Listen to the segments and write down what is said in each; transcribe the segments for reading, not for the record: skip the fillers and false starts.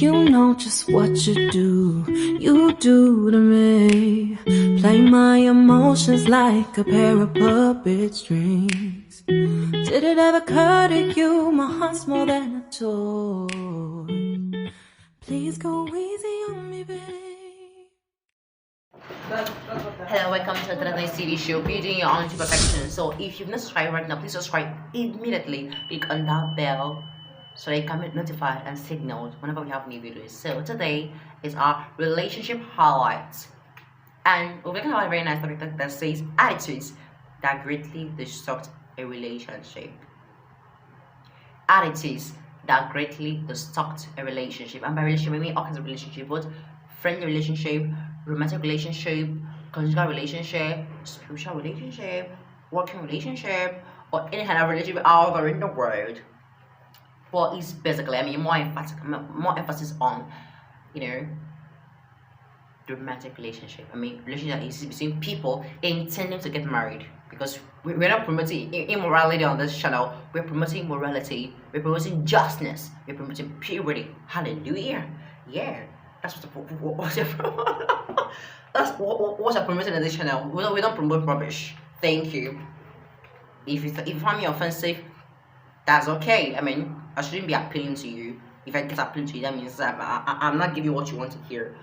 You know just what you do to me. Play my emotions like a pair of puppet strings. Did it ever occur to you my heart's more than a toy? Please go easy on me, babe. Hello, welcome to another TV show, Building Your Own to Perfection. So if you've not subscribed right now, please subscribe immediately. Click on that bell so that you can be notified and signaled whenever we have new videos. So today is our relationship highlights, and we're talking about a very nice topic that says attitudes that greatly disrupt a relationship. Attitudes that greatly disrupt a relationship, and by relationship I mean all kinds of relationship, both friendly relationship, romantic relationship, conjugal relationship, spiritual relationship, working relationship, or any kind of relationship out there in the world. But it's basically, I mean, more emphasis on, the romantic relationship. I mean, relationship that is between people intending to get married. Because we're not promoting immorality on this channel. We're promoting morality. We're promoting justness. We're promoting purity. Hallelujah. Yeah. That's what's I'm promoting on this channel. We don't promote rubbish. Thank you. If you find me offensive, that's okay. I mean, I shouldn't be appealing to you. If I get appealing to you, that means I'm not giving you what you want to hear.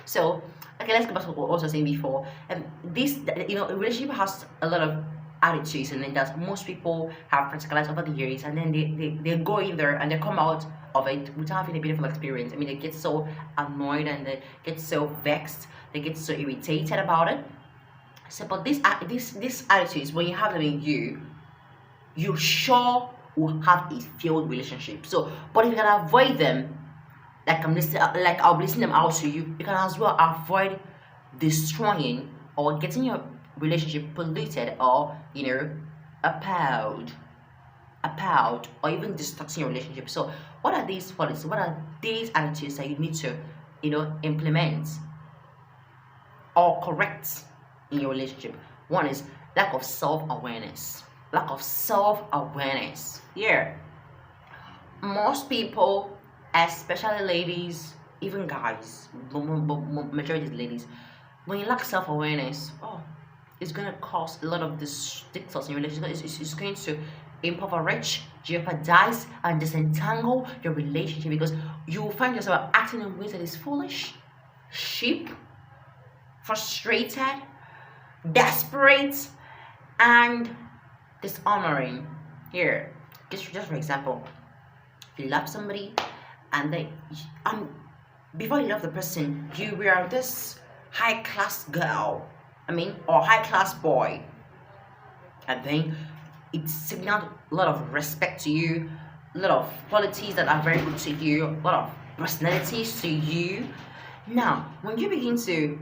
So, okay, let's go back to what I was saying before. And this, a relationship has a lot of attitudes in it that most people have practicalized over the years, and then they go in there and they come out of it without having a beautiful experience. I mean, they get so annoyed and they get so vexed, they get so irritated about it. So, but these attitudes, when you have them in you sure will have a failed relationship. So, but if you can avoid them, I'll be listening them out to you, you can as well avoid destroying or getting your relationship polluted or appalled, or even destructing your relationship. So what are these qualities? What are these attitudes that you need to implement or correct in your relationship? One is lack of self-awareness. Yeah, most people, especially ladies, even guys, majority is ladies, when you lack self-awareness, it's going to cause a lot of distractions in your relationship. It's going to impoverish, jeopardize, and disentangle your relationship, because you will find yourself acting in ways that is foolish, cheap, frustrated, desperate, and dishonoring. Here, just for example, you love somebody, and then before you love the person, you were this high-class girl, or high-class boy, and then it signaled a lot of respect to you, a lot of qualities that are very good to you, a lot of personalities to you. Now, when you begin to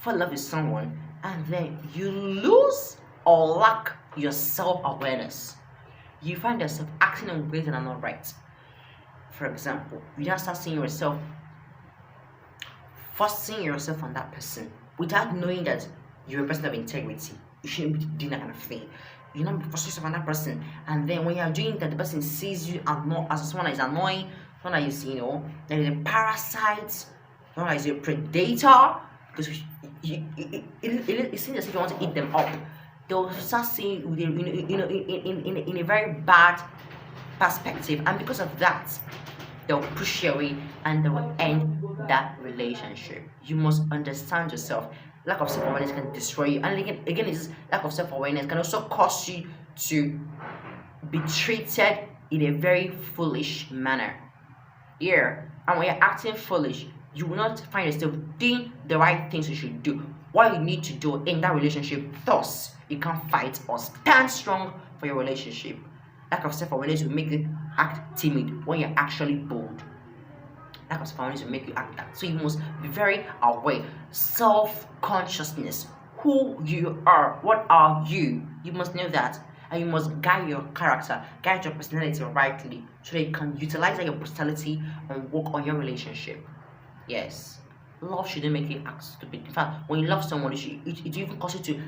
fall in love with someone, and then you lose or lack your self-awareness, you find yourself acting in ways that are not right. For example, you now start seeing yourself, forcing yourself on that person without knowing that you're a person of integrity. You shouldn't be doing that kind of thing. You know, force yourself on that person, and then when you're doing that, the person sees you as someone that is annoying, someone that is, that is a parasite, someone that is a predator, because it seems as if you want to eat them up. They'll start seeing in a very bad perspective, and because of that, they'll push you away and they will end that relationship. You must understand yourself. Lack of self-awareness can destroy you, and again, this lack of self-awareness can also cause you to be treated in a very foolish manner. Yeah, and when you're acting foolish, you will not find yourself doing the right things you should do, what you need to do in that relationship. Thus, you can't fight or stand strong for your relationship. Lack of self-awareness will make you act timid when you're actually bold. Lack of self-awareness will make you act that. So you must be very aware. Self-consciousness. Who you are. What are you? You must know that. And you must guide your character, guide your personality rightly, so that you can utilize your personality and work on your relationship. Yes. Love shouldn't make you act stupid. In fact, when you love someone, it even cause you to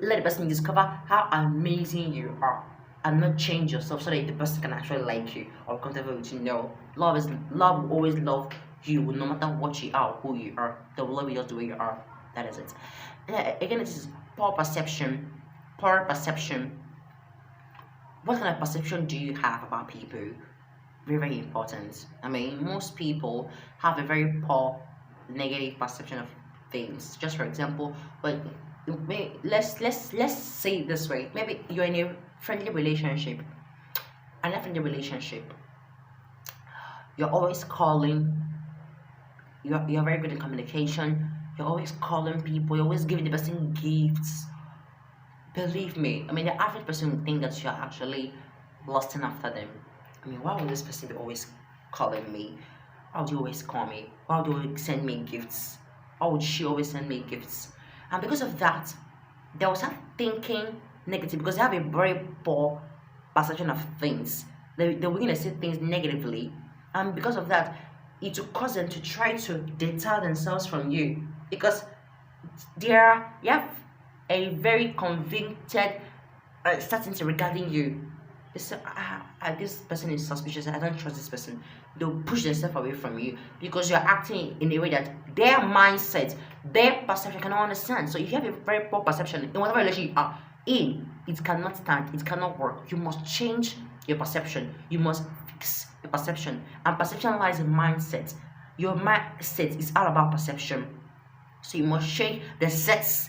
let the person discover how amazing you are. and not change yourself so that the person can actually like you or comfortable with you. No, love will always love you no matter what you are, who you are. They will love you just the way you are. That is it. Again, it is poor perception. Poor perception. What kind of perception do you have about people? Very, very important. I mean, most people have a very poor negative perception of things. Just for example, but let's say it this way. Maybe you're in a friendly relationship, and a friendly relationship, you're always calling. You're very good in communication. You're always calling people. You're always giving the person gifts. Believe me, I mean, the average person would think that you're actually lusting after them. I mean, why would this person be always calling me? Why would you always call me? Why would you always send me gifts? Why would she always send me gifts? And because of that, they will start thinking negative because they have a very poor perception of things. They're going to see things negatively. And because of that, it will cause them to try to deter themselves from you because you have a very convicted certainty regarding you. They say, this person is suspicious. I don't trust this person. They'll push themselves away from you because you're acting in a way that their mindset, their perception cannot understand. So if you have a very poor perception in whatever relationship you are in, it cannot stand. It cannot work. You must change your perception. You must fix your perception. And perception lies in mindset. Your mindset is all about perception. So you must change the sets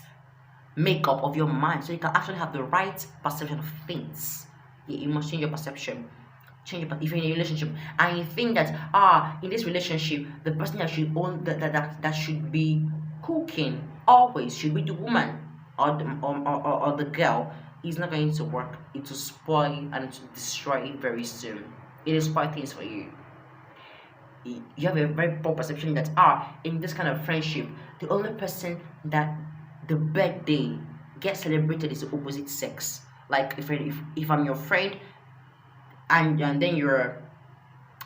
makeup of your mind so you can actually have the right perception of things. You must change your perception. Change your, if you're in a relationship and you think that in this relationship the person that should own that should be cooking always should be the woman or the girl, it's not going to work. It will spoil and to destroy it very soon. It will spoil things for you. You have a very poor perception that in this kind of friendship the only person that the birthday gets celebrated is the opposite sex. Like if I'm your friend and then you're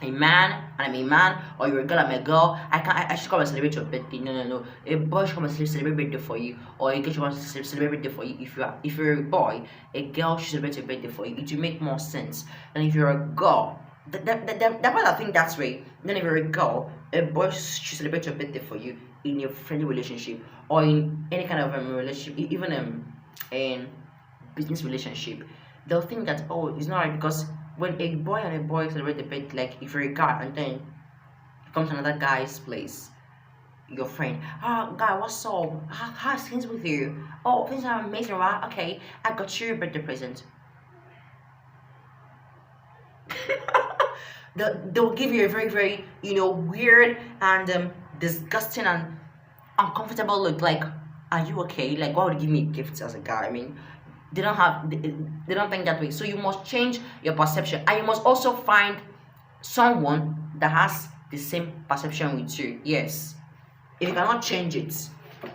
a man and I'm a man, or you're a girl, I'm a girl, I should come and celebrate your birthday. No. A boy should come and celebrate birthday for you, or a girl should come and celebrate birthday for you. If you're a boy, a girl should celebrate your birthday for you. It will make more sense than if you're a girl. That part I think that's way. Then if you're a girl, a boy should celebrate your birthday for you in a friendly relationship or in any kind of relationship, even in business relationship. They'll think that it's not right because when a boy and a boy celebrate the birthday, like if you're a guy and then you come to another guy's place, your friend, guy, what's up? How's things with you? Oh, things are amazing, right? Okay, I got you a birthday present. They'll give you a very, very, weird and disgusting and uncomfortable look. Like, are you okay? Like, why would you give me gifts as a guy? I mean, they don't think that way. So you must change your perception, and you must also find someone that has the same perception with you. Yes, if you cannot change it,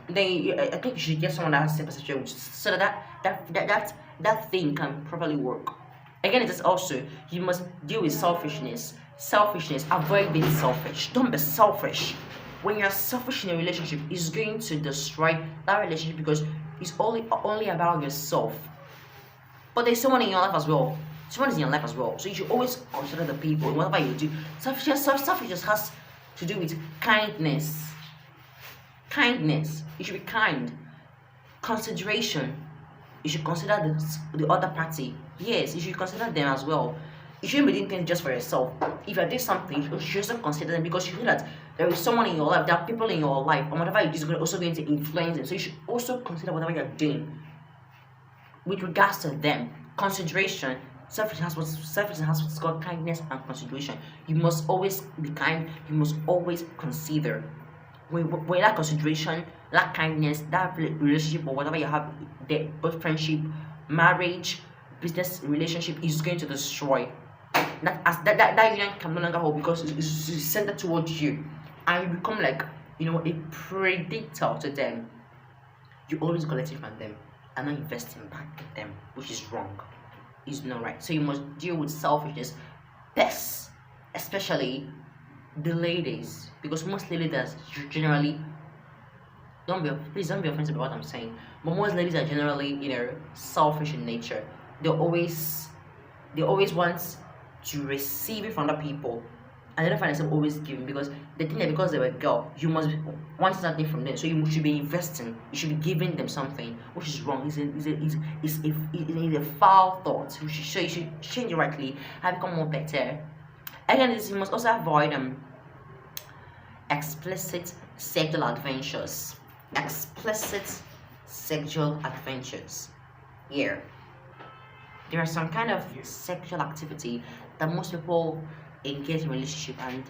then I think you should get someone that has the same perception with you, so that thing can properly work. Again, it is also, you must deal with selfishness. Avoid being selfish. Don't be selfish. When you're selfish in a relationship, it's going to destroy that relationship because it's only about yourself. But there's someone in your life as well. Someone is in your life as well. So you should always consider the people in whatever you do. Selfishness has to do with kindness. Kindness. You should be kind. Consideration. You should consider the other party. Yes, you should consider them as well. You shouldn't be doing things just for yourself. If you're doing something, you should also consider them because you feel that there is someone in your life, there are people in your life, and whatever you do is also going to influence them. So you should also consider whatever you're doing with regards to them. Consideration. Selfishness has what's called kindness and consideration. You must always be kind. You must always consider. When that consideration, that kindness, that relationship or whatever you have, both friendship, marriage, business relationship is going to destroy. That union can no longer hold because it's centered towards you, and you become like a predator to them. You always collecting from them and not investing back in them, which is wrong. It's not right. So you must deal with selfishness best, especially the ladies, because most ladies generally please don't be offended by what I'm saying, but most ladies are generally selfish in nature. They're always They always want to receive it from other people, and they don't find themselves always giving, because they think that because they were a girl, you must want something from them. So you should be investing, you should be giving them something, which is wrong. It's a foul thought. You should change it rightly and become more better. Again, you must also avoid explicit sexual adventures. Explicit sexual adventures. Here, there are some kind of sexual activity that most people engage in relationship, and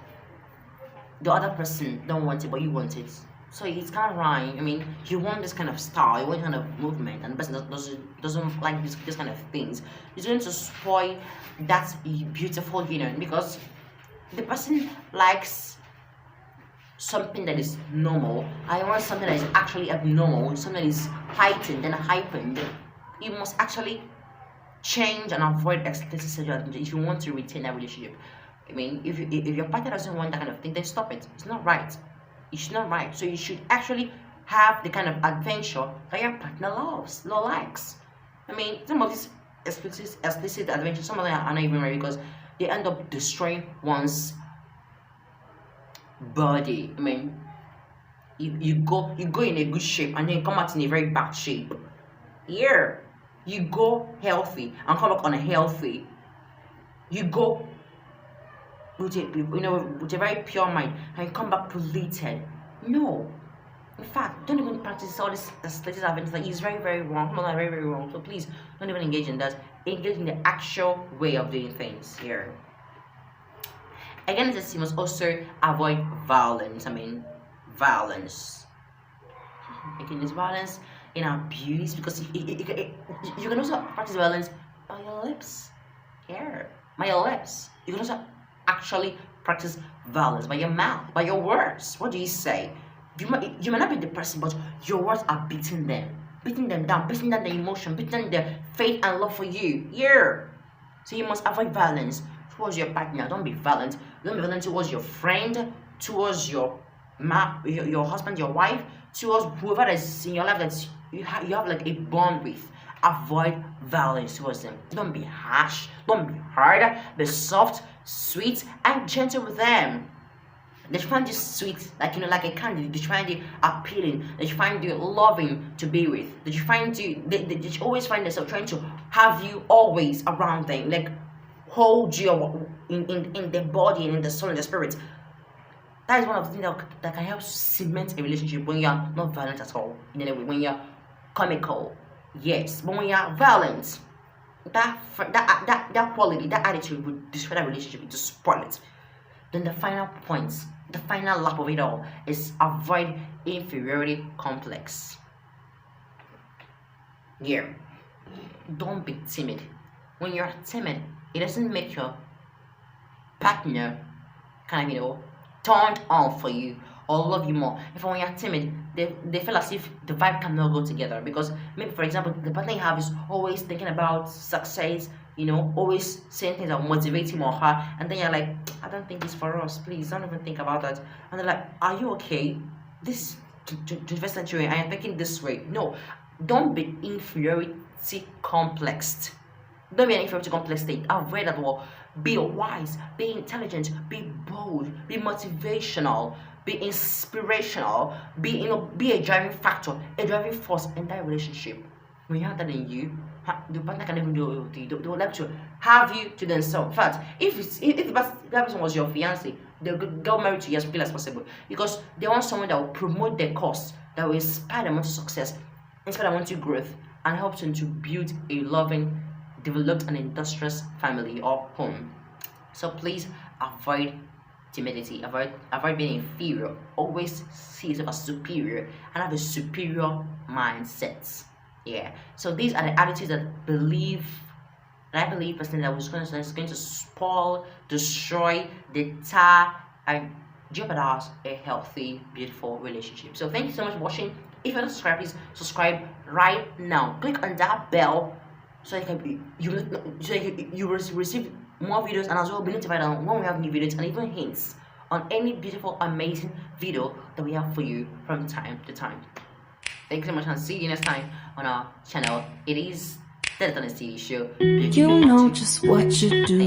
the other person don't want it, but you want it. So it's kind of right. I mean, you want this kind of style, you want kind of movement, and the person doesn't like this kind of things. It's going to spoil that beautiful union, because the person likes something that is normal. I want something that is actually abnormal, something that is heightened and heightened. You must actually change and avoid explicit sexual adventure if you want to retain that relationship. I mean, if your partner doesn't want that kind of thing, then stop it. It's not right. It's not right. So you should actually have the kind of adventure that your partner loves, or likes. I mean, some of these explicit adventures, some of them are not even right, because they end up destroying one's body. I mean, you go in a good shape and then you come out in a very bad shape. Yeah, you go healthy and come back unhealthy. You go with a very pure mind and you come back polluted. No, in fact, don't even practice all this explicit adventures. Like, it's very, very wrong. Not very, very wrong. So please don't even engage in that. Engage in the actual way of doing things here. Again, you must also avoid violence. I mean, violence. Again, there's violence in abuse, because you can also practice violence by your lips. Here, by your lips. You can also actually practice violence by your mouth, by your words. What do you say? You might not be the person, but your words are beating them down, beating down their emotion, beating down their faith and love for you. Yeah. So you must avoid violence towards your partner. Don't be violent. Don't be violent towards your friend, towards your husband, your wife, towards whoever is in your life that you have like a bond with. Avoid violence towards them. Don't be harsh. Don't be hard. Be soft, sweet, and gentle with them. They find you sweet, like like a candy. They find you appealing. They find you loving to be with. They find you. They always find themselves trying to have you always around them, like hold you in their body and in the soul and the spirit. That is one of the things that can help cement a relationship, when you are not violent at all in any way. When you are comical, yes, but when you are violent, that quality, that attitude would destroy that relationship. It will spoil it. Then the final point, the final lap of it all, is avoid inferiority complex. Yeah, don't be timid. When you're timid, it doesn't make your partner kind of turned on for you or love you more. If when you're timid, they feel as if the vibe cannot go together, because maybe, for example, the partner you have is always thinking about success, always saying things that motivate him or her, and then you're like, I don't think it's for us, please don't even think about that. And they're like, are you okay? This is 21st century, I am thinking this way. No, don't be inferiority complexed. Don't be an inferiority complex state. Avoid that word. Be wise, be intelligent, be bold, be motivational, be inspirational, be a driving factor, a driving force in that relationship. When you have that in you, the partner can even do it. They would like to have you to themselves. In fact, if that person was your fiance, they'll get married to you as quickly as possible, because they want someone that will promote their cause, that will inspire them to success, inspire them to growth, and help them to build a loving, developed, and industrious family or home. So please avoid timidity, avoid being inferior. Always see yourself as superior and have a superior mindset. Yeah. So these are the attitudes that I believe personally that is going to spoil, destroy, deter, and jeopardize a healthy, beautiful relationship. So thank you so much for watching. If you're not subscribed, please subscribe right now. Click on that bell so you will receive more videos, and as well be notified on when we have new videos and even hints on any beautiful, amazing video that we have for you from time to time. Thank you so much, and see you next time on our channel. It is Instead on a TV show. You know just what you do.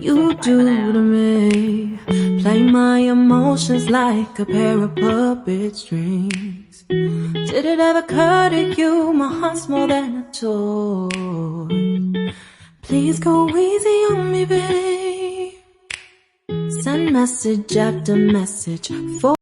You do to me. Play my emotions like a pair of puppet strings. Did it ever occur to you my heart's more than a toy? Please go easy on me, babe. Send message after message.